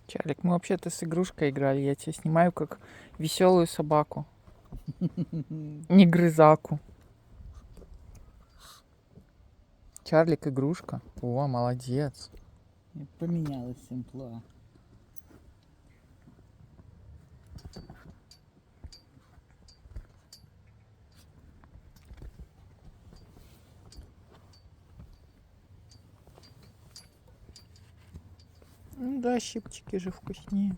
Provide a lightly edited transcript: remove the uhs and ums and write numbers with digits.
Чарлик, мы вообще-то с игрушкой играли. Я тебя снимаю как веселую собаку. Не грызаку. Чарлик игрушка. О, молодец. Поменялось амплуа. Ну да, щипчики же вкуснее.